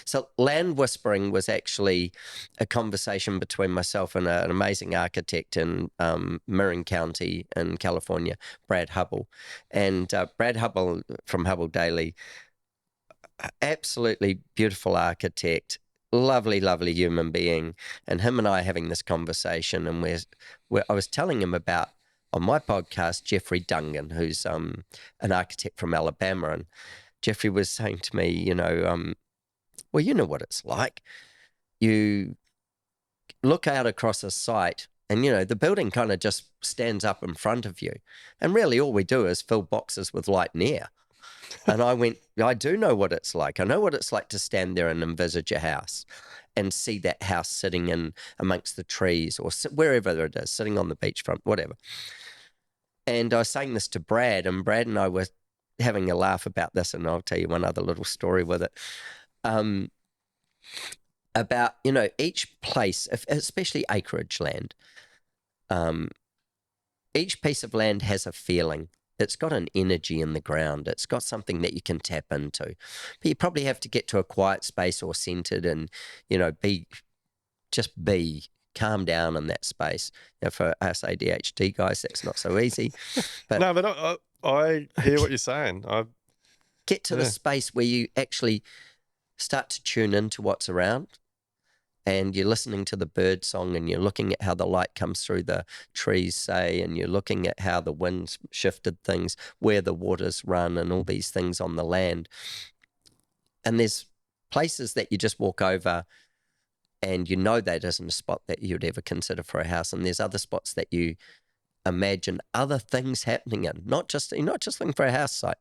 So land whispering was actually a conversation between myself and an amazing architect in Marin County in California, Brad Hubble. And Brad Hubble from Hubble Daily, absolutely beautiful architect, lovely, lovely human being. And him and I having this conversation, and I was telling him about, on my podcast, Jeffrey Dungan, who's an architect from Alabama. And Jeffrey was saying to me, well, you know what it's like. You look out across a site and, the building kind of just stands up in front of you. And really all we do is fill boxes with light and air. And I went, I do know what it's like. I know what it's like to stand there and envisage a house and see that house sitting in amongst the trees or wherever it is, sitting on the beachfront, whatever. And I was saying this to Brad, and Brad and I were having a laugh about this, and I'll tell you one other little story with it. About, each place, especially acreage land, each piece of land has a feeling. It's got an energy in the ground. It's got something that you can tap into. But you probably have to get to a quiet space or centered and, calm down in that space. For us ADHD guys, that's not so easy. But no, but I hear what you're saying. Get to the space where you actually start to tune into what's around, and you're listening to the bird song, and you're looking at how the light comes through the trees, say, and you're looking at how the wind's shifted things, where the waters run, and all these things on the land. And there's places that you just walk over and that isn't a spot that you'd ever consider for a house. And there's other spots that you imagine other things happening in. You're not just looking for a house site.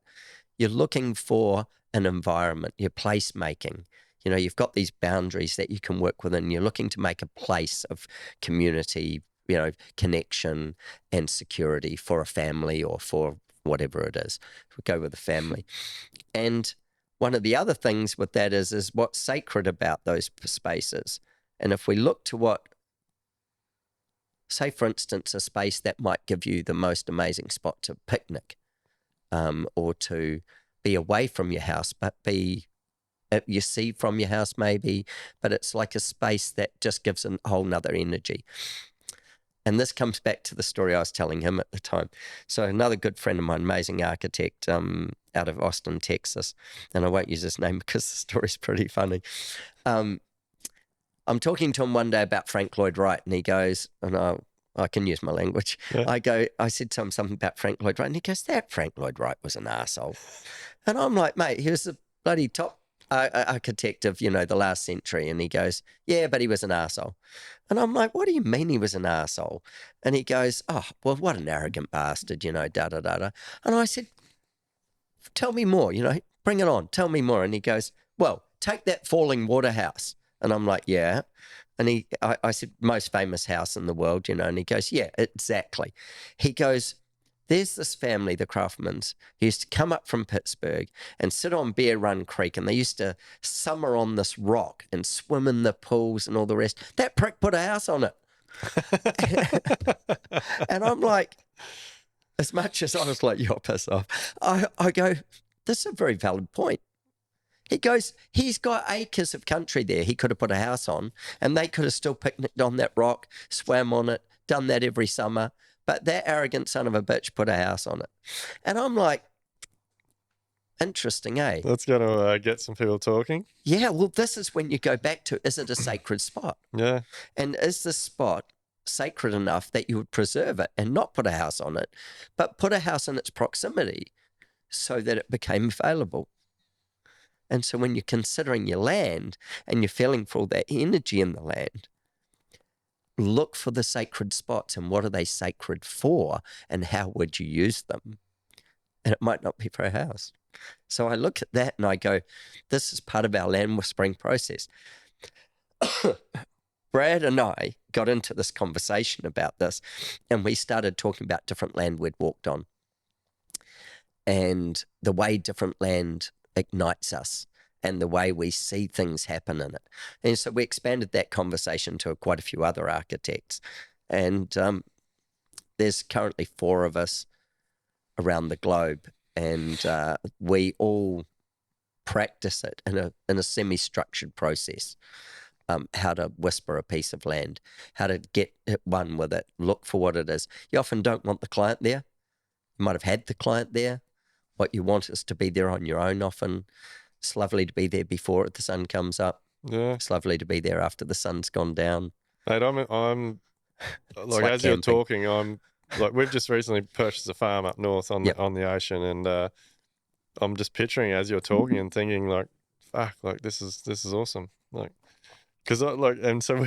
You're looking for an environment, your place making. You've got these boundaries that you can work within. You're looking to make a place of community, connection and security for a family or for whatever it is. We'll go with a family. And one of the other things with that is what's sacred about those spaces. And if we look to what, say, for instance, a space that might give you the most amazing spot to picnic, or to be away from your house, but you see from your house maybe, but it's like a space that just gives a whole nother energy. And this comes back to the story I was telling him at the time. So another good friend of mine, amazing architect out of Austin, Texas, and I won't use his name because the story's pretty funny. I'm talking to him one day about Frank Lloyd Wright, and he goes, and I can use my language. Yeah. I said to him something about Frank Lloyd Wright, and he goes, that Frank Lloyd Wright was an arsehole. And I'm like, mate, he was the bloody top architect of, the last century. And he goes, yeah, but he was an arsehole. And I'm like, what do you mean he was an arsehole? And he goes, oh, well, what an arrogant bastard, da-da-da-da. And I said, tell me more, bring it on, tell me more. And he goes, well, take that falling water house. And I'm like, yeah. And I said, most famous house in the world, and he goes, yeah, exactly. He goes, there's this family, the Craftmans, who used to come up from Pittsburgh and sit on Bear Run Creek, and they used to summer on this rock and swim in the pools and all the rest. That prick put a house on it. And I'm like, as much as I was like, you're pissed off, I go, this is a very valid point. He goes, he's got acres of country there he could have put a house on, and they could have still picnicked on that rock, swam on it, done that every summer. But that arrogant son of a bitch put a house on it. And I'm like, interesting, eh? That's going to get some people talking. Yeah, well, this is when you go back to, is it a sacred spot? Yeah. And is this spot sacred enough that you would preserve it and not put a house on it, but put a house in its proximity so that it became available? And so when you're considering your land and you're feeling for all that energy in the land, look for the sacred spots and what are they sacred for and how would you use them? And it might not be for a house. So I look at that and I go, this is part of our land whispering process. Brad and I got into this conversation about this, and we started talking about different land we'd walked on and the way different land ignites us and the way we see things happen in it. And so we expanded that conversation to quite a few other architects. And there's currently 4 of us around the globe, and we all practice it in a semi-structured process. How to whisper a piece of land, how to get at one with it, look for what it is. You often don't want the client there. You might have had the client there. What you want is to be there on your own often. It's lovely to be there before the sun comes up. Yeah. It's lovely to be there after the sun's gone down. Mate, I'm like like as camping. you're talking, I'm like, we've just recently purchased a farm up north on on the ocean, and I'm just picturing as you're talking and thinking like, fuck, like this is awesome, like. Because and so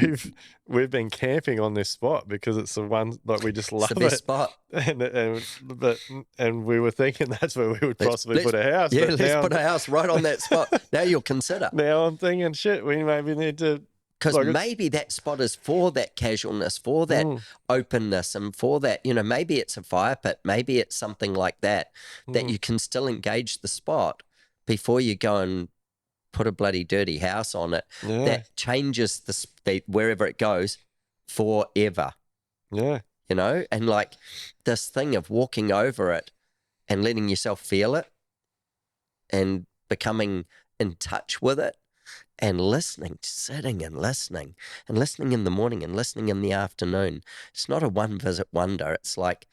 we've been camping on this spot because it's the one like we just love it's the best it. spot. And we were thinking that's where we would possibly put a house. Yeah, but let's put a house right on that spot. Now you'll consider. Now I'm thinking, shit, we maybe need to, because maybe that spot is for that casualness, for that openness, and for that, maybe it's a fire pit, maybe it's something like that you can still engage the spot before you go and put a bloody dirty house on it. Yeah. That changes the speed wherever it goes forever. Yeah. And like this thing of walking over it and letting yourself feel it and becoming in touch with it and listening, sitting and listening in the morning and listening in the afternoon. It's not a one visit wonder. It's like,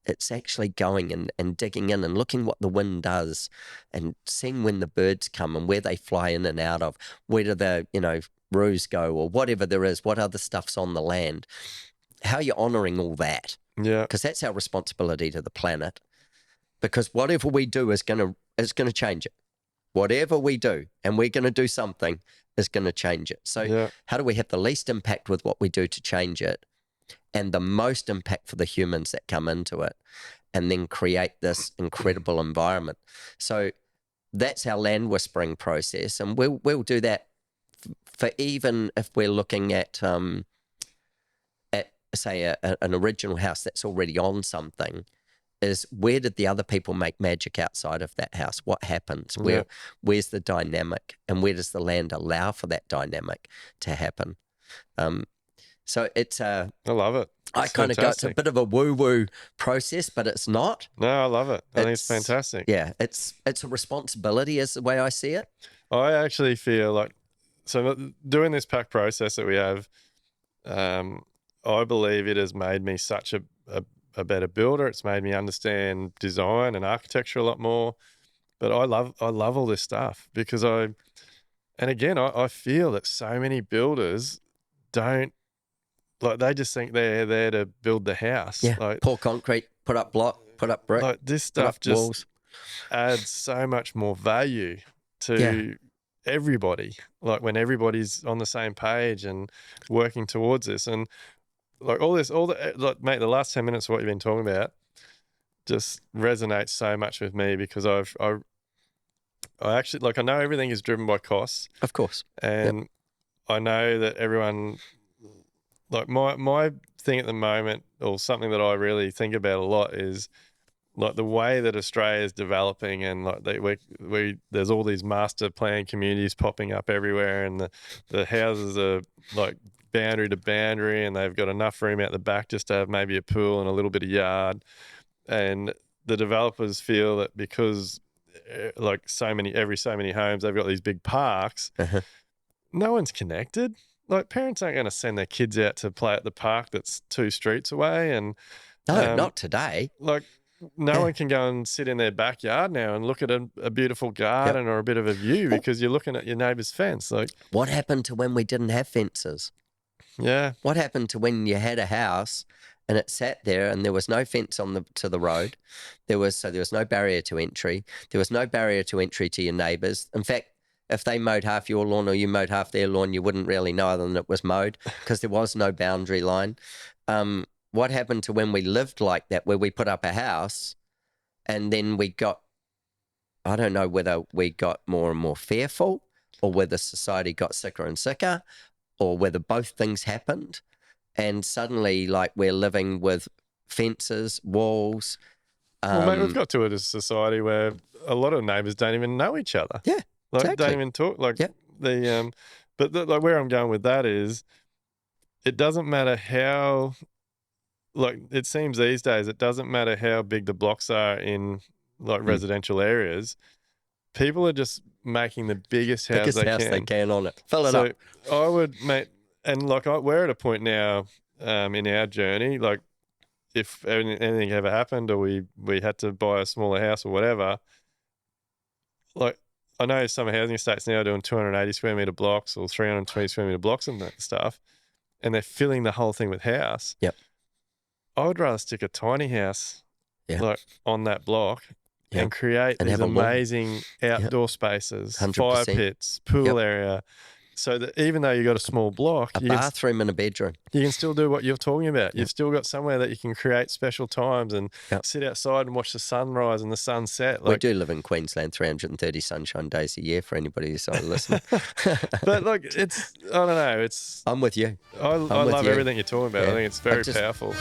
it's actually going and digging in and looking what the wind does and seeing when the birds come and where they fly in and out of, where do the, roos go or whatever there is, what other stuff's on the land, how you're honouring all that. Yeah. Because that's our responsibility to the planet. Because whatever we do is going to change it. Whatever we do, and we're going to do something, is going to change it. So how do we have the least impact with what we do to change it? And the most impact for the humans that come into it, and then create this incredible environment. So that's our land whispering process, and we'll do that for even if we're looking at say an original house that's already on something. Is where did the other people make magic outside of that house? What happens? Where's the dynamic, and where does the land allow for that dynamic to happen? So it's I love it. I kind of go, it's a bit of a woo-woo process, but it's not. No, I love it. I think it's fantastic. Yeah, it's a responsibility is the way I see it. I actually feel like, so doing this pack process that we have, I believe it has made me such a better builder. It's made me understand design and architecture a lot more. But I love all this stuff because I feel that so many builders don't, like, they just think they're there to build the house. Yeah, like, pour concrete, put up block, put up brick. Like this stuff just walls. Adds so much more value to everybody. Like when everybody's on the same page and working towards this, and like like, mate, the last 10 minutes of what you've been talking about just resonates so much with me because I actually, like, I know everything is driven by costs, of course, and I know that everyone. Like my thing at the moment, or something that I really think about a lot, is like the way that Australia is developing, and like there's all these master plan communities popping up everywhere, and the houses are like boundary to boundary, and they've got enough room out the back just to have maybe a pool and a little bit of yard, and the developers feel that because like so many homes, they've got these big parks, no one's connected. Like, parents aren't going to send their kids out to play at the park that's 2 streets away. And no, not today. Like, no one can go and sit in their backyard now and look at a beautiful garden or a bit of a view because you're looking at your neighbour's fence. Like, what happened to when we didn't have fences? Yeah. What happened to when you had a house and it sat there and there was no fence to the road? There was no barrier to entry. There was no barrier to entry to your neighbours. In fact, if they mowed half your lawn or you mowed half their lawn, you wouldn't really know other than it was mowed because there was no boundary line. What happened to when we lived like that, where we put up a house and then we got, I don't know whether we got more and more fearful or whether society got sicker and sicker or whether both things happened. And suddenly, like, we're living with fences, walls. Well, mate, we've got to it as a society where a lot of neighbours don't even know each other. Yeah. Like, exactly. Don't even talk. Like, like, where I'm going with that is, it doesn't matter how, like, it seems these days, it doesn't matter how big the blocks are in, like, residential areas. People are just making the biggest house they can on it. Fill it so up. I would, mate, and like we're at a point now in our journey, like if anything ever happened or we had to buy a smaller house or whatever, like I know some housing estates now are doing 280 square meter blocks or 320 square meter blocks and that stuff, and they're filling the whole thing with house. Yep. I would rather stick a tiny house like on that block and create these amazing outdoor spaces, 100%. fire pits, pool area, so that even though you got a small block, a bathroom and a bedroom, you can still do what you're talking about. You've still got somewhere that you can create special times and sit outside and watch the sunrise and the sunset. We do live in Queensland, 330 sunshine days a year for anybody who's listening. But look, I don't know. I'm with you. I love everything you're talking about. I think it's very powerful.